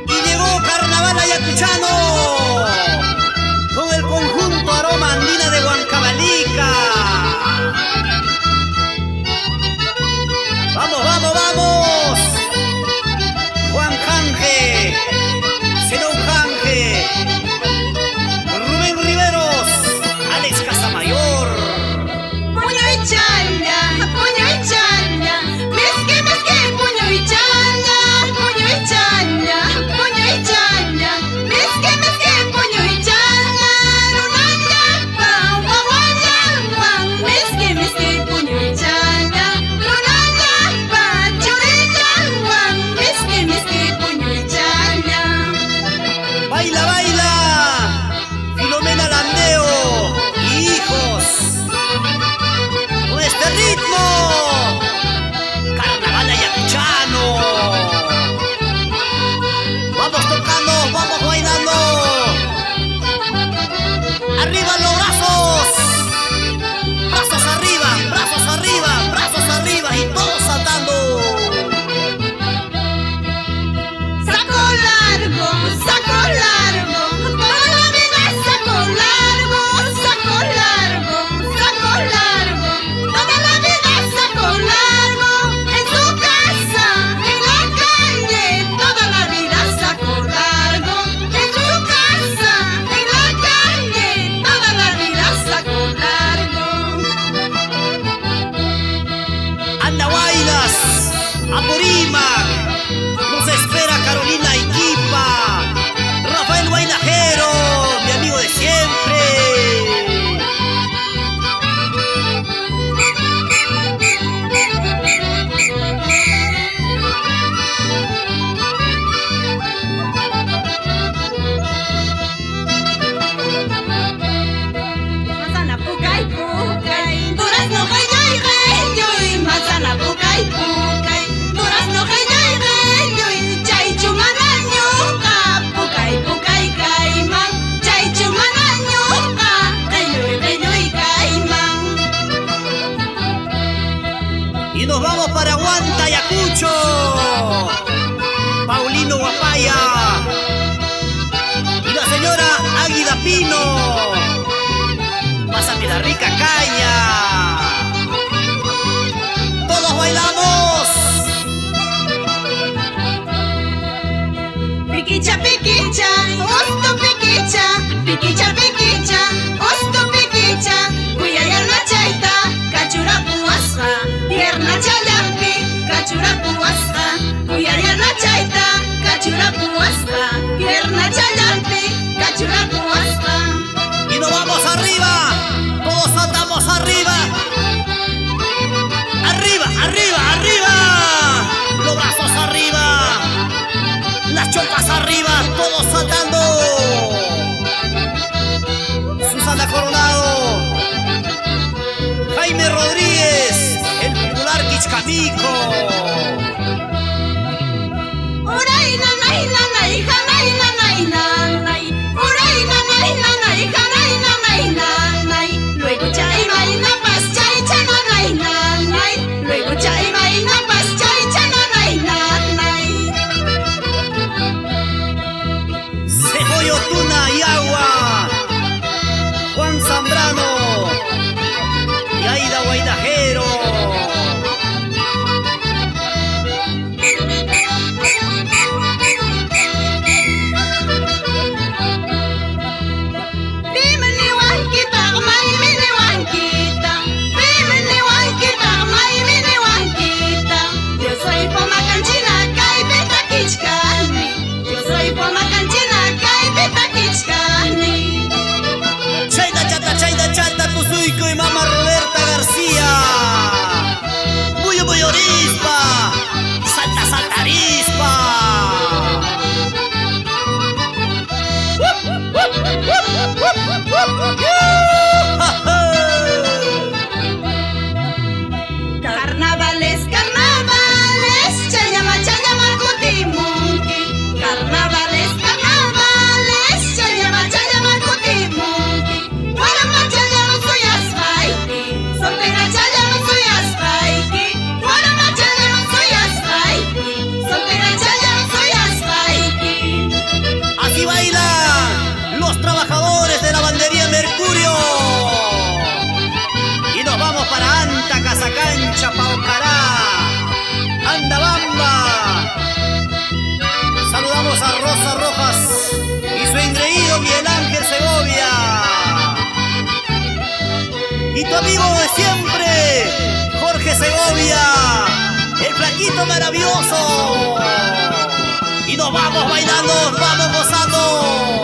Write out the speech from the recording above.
Y llegó Carnaval Ayacuchano con el conjunto Aroma Andina de Huancavelica. ¡Vamos, vamos, vamos! Juan Janje, Zenón Janje, Rubén Riveros, Alex Casamayor. Puño y challa, mesque, puño y challa, mesque, puño y challa, runalla, guaguaya, mesque, puño y challa, runalla, chorella, mesque, puño y challa. Baila, baila, Filomena Landeo y hijos. Con este ritmo, Carnaval Ayacuchano. Vamos tocando, vamos bailando. Arriba los brazos. Brazos arriba, brazos arriba, brazos arriba y todos saltando. Saco largo, toda la vida saco largo, toda la vida saco largo, en su casa, en la calle, toda la vida saco largo, en su casa, en la calle, toda la vida saco largo. Anda Guaylas, Apurímac, nos espera Carolina Iquipa, Rafael Guaynajero, mi amigo de siempre. Manzana pucay, durazno y manzana pucay, durazno y chaychumanañuqa, pucay kayman, chaychumanañuqa, qelluy kayman. Y nos vamos para Huanta, Ayacucho. Paulino Guapaya y la señora Águida Pino. Pásame la rica caña. Todos bailamos. Piquicha, osto piquicha, osto piquicha, cuyaya la chaita, cachura puasca, tierna chalampi, cachura puasca, cuyaya la chaita, cachura puasca, tierna chalampi, cachura puasca. Y nos vamos arriba. Todos saltamos arriba. Arriba, arriba, arriba. Los brazos arriba. Las chopas arriba. Todos saltando. Susana Coronado. Jaime Rodríguez. El popular Quichcamico. Uraina, naina, naija, naina, naina, nai. Uraina, naina, naija, naina, naina, nai. Luego chay vaina pas chay chana naina, nai. Luego chay vaina pas chay chana naina, nai. Cebollo, Tuna y Agua. Juan Zambrano y Aida Guaynajero. tu amigo de siempre, Jorge Segovia, el flaquito maravilloso. Y nos vamos bailando, nos vamos gozando.